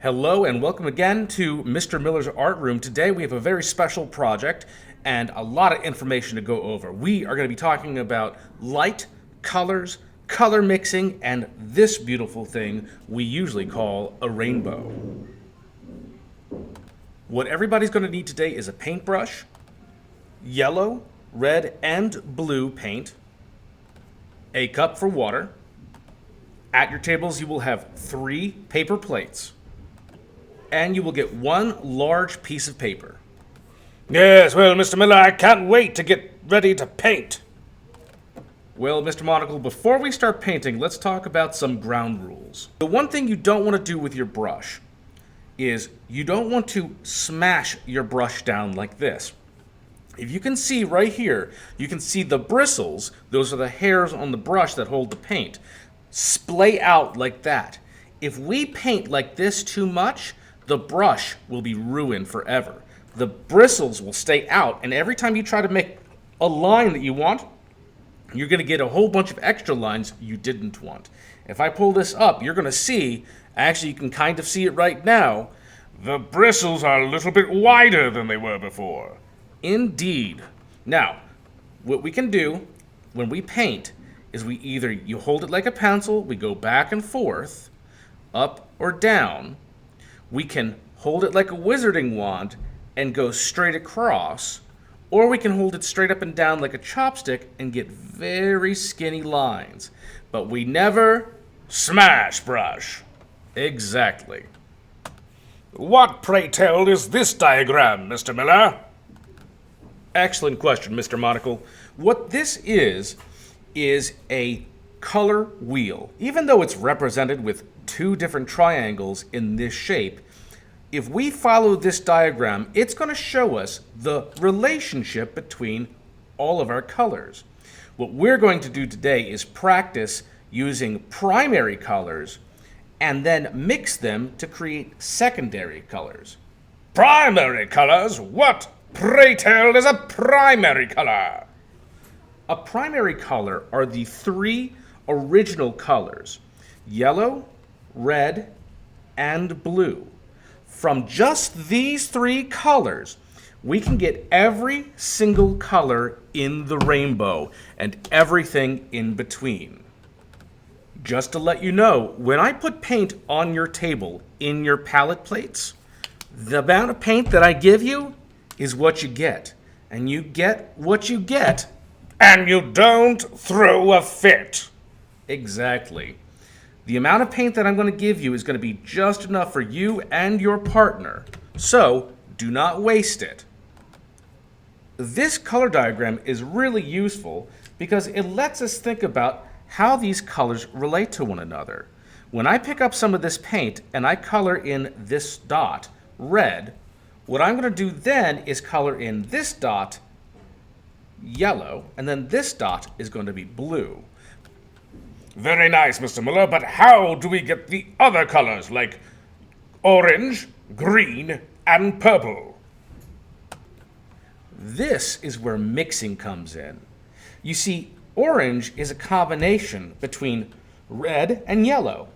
Hello and welcome again to Mr. Miller's Art Room. Today we have a very special project and a lot of information to go over. We are going to be talking about light, colors, color mixing, and this beautiful thing we usually call a rainbow. What everybody's going to need today is a paintbrush, yellow, red, and blue paint, a cup for water. At your tables you will have 3 paper plates, and you will get 1 large piece of paper. Yes, well, Mr. Miller, I can't wait to get ready to paint. Well, Mr. Monocle, before we start painting, let's talk about some ground rules. The one thing you don't want to do with your brush is you don't want to smash your brush down like this. If you can see right here, you can see the bristles, those are the hairs on the brush that hold the paint, splay out like that. If we paint like this too much, the brush will be ruined forever. The bristles will stay out, and every time you try to make a line that you want, you're going to get a whole bunch of extra lines you didn't want. If I pull this up, you're going to see, actually you can kind of see it right now, the bristles are a little bit wider than they were before. Indeed. Now, what we can do when we paint is you hold it like a pencil, we go back and forth, up or down. We can hold it like a wizarding wand and go straight across, or we can hold it straight up and down like a chopstick and get very skinny lines. But we never smash brush. Exactly. What, pray tell, is this diagram, Mr. Miller? Excellent question, Mr. Monocle. What this is a color wheel. Even though it's represented with 2 different triangles in this shape, if we follow this diagram, it's going to show us the relationship between all of our colors. What we're going to do today is practice using primary colors and then mix them to create secondary colors. Primary colors? What, pray tell, is a primary color? A primary color are the 3 original colors: yellow, red, and blue. From just these 3 colors, we can get every single color in the rainbow and everything in between. Just to let you know, when I put paint on your table in your palette plates, the amount of paint that I give you is what you get. And you get what you get. And you don't throw a fit. Exactly. The amount of paint that I'm going to give you is going to be just enough for you and your partner. So, do not waste it. This color diagram is really useful because it lets us think about how these colors relate to one another. When I pick up some of this paint and I color in this dot red, what I'm going to do then is color in this dot yellow, and then this dot is going to be blue. Very nice, Mr. Miller, but how do we get the other colors, like orange, green, and purple? This is where mixing comes in. You see, orange is a combination between red and yellow.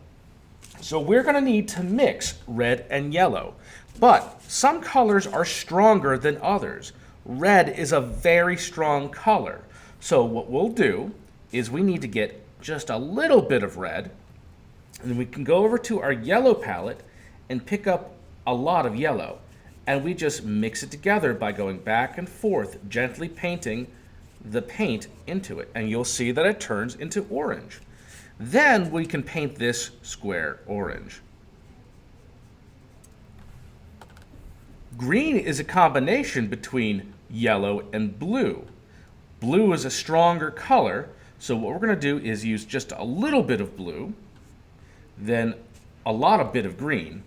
So we're going to need to mix red and yellow. But some colors are stronger than others. Red is a very strong color. So what we'll do is we need to get just a little bit of red, and then we can go over to our yellow palette and pick up a lot of yellow, and we just mix it together by going back and forth, gently painting the paint into it, and you'll see that it turns into orange. Then we can paint this square orange. Green is a combination between yellow and blue. Blue is a stronger color, so what we're going to do is use just a little bit of blue, then a lot of bit of green,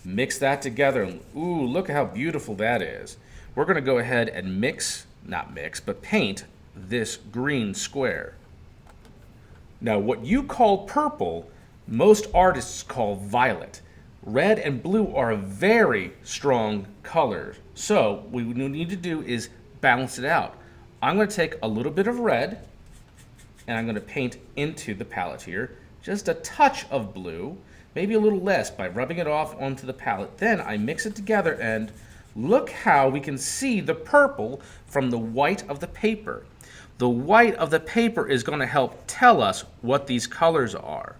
mix that together, and ooh, look at how beautiful that is. We're going to go ahead and paint this green square. Now, what you call purple, most artists call violet. Red and blue are very strong colors, so what we need to do is balance it out. I'm going to take a little bit of red, and I'm going to paint into the palette here. Just a touch of blue, maybe a little less by rubbing it off onto the palette. Then I mix it together and look how we can see the purple from the white of the paper. The white of the paper is going to help tell us what these colors are.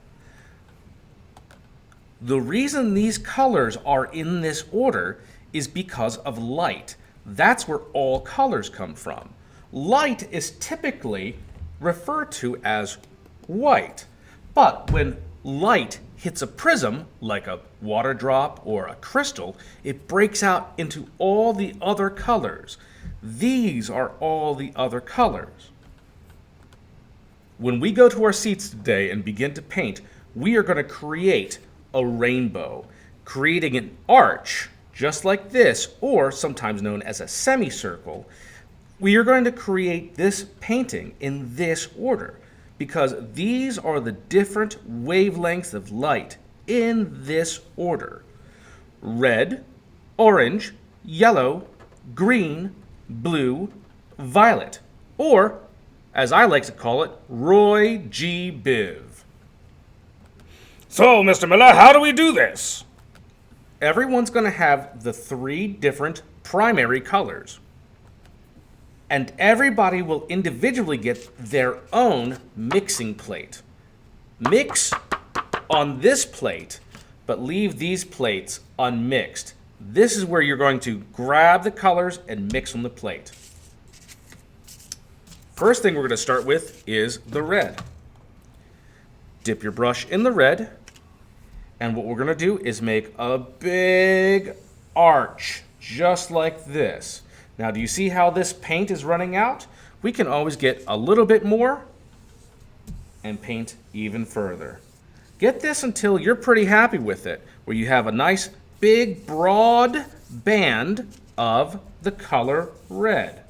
The reason these colors are in this order is because of light. That's where all colors come from. Light is typically referred to as white, but when light hits a prism, like a water drop or a crystal, it breaks out into all the other colors. These are all the other colors. When we go to our seats today and begin to paint, we are going to create a rainbow, creating an arch just like this, or sometimes known as a semicircle. We are going to create this painting in this order because these are the different wavelengths of light in this order: red, orange, yellow, green, blue, violet, or as I like to call it, ROYGBV. So, Mr. Miller, how do we do this? Everyone's going to have the 3 different primary colors. And everybody will individually get their own mixing plate. Mix on this plate, but leave these plates unmixed. This is where you're going to grab the colors and mix on the plate. First thing we're going to start with is the red. Dip your brush in the red, and what we're going to do is make a big arch, just like this. Now, do you see how this paint is running out? We can always get a little bit more and paint even further. Get this until you're pretty happy with it, where you have a nice, big, broad band of the color red.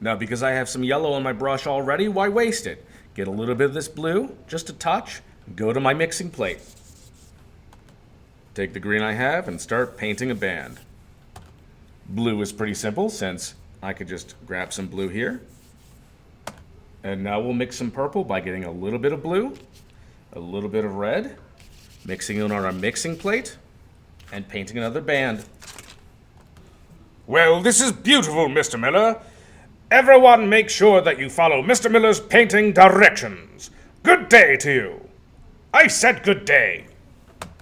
Now, because I have some yellow on my brush already, why waste it? Get a little bit of this blue, just a touch, go to my mixing plate. Take the green I have and start painting a band. Blue is pretty simple since I could just grab some blue here. And now we'll mix some purple by getting a little bit of blue, a little bit of red, mixing it on our mixing plate, and painting another band. Well, this is beautiful, Mr. Miller. Everyone make sure that you follow Mr. Miller's painting directions. Good day to you. I said good day.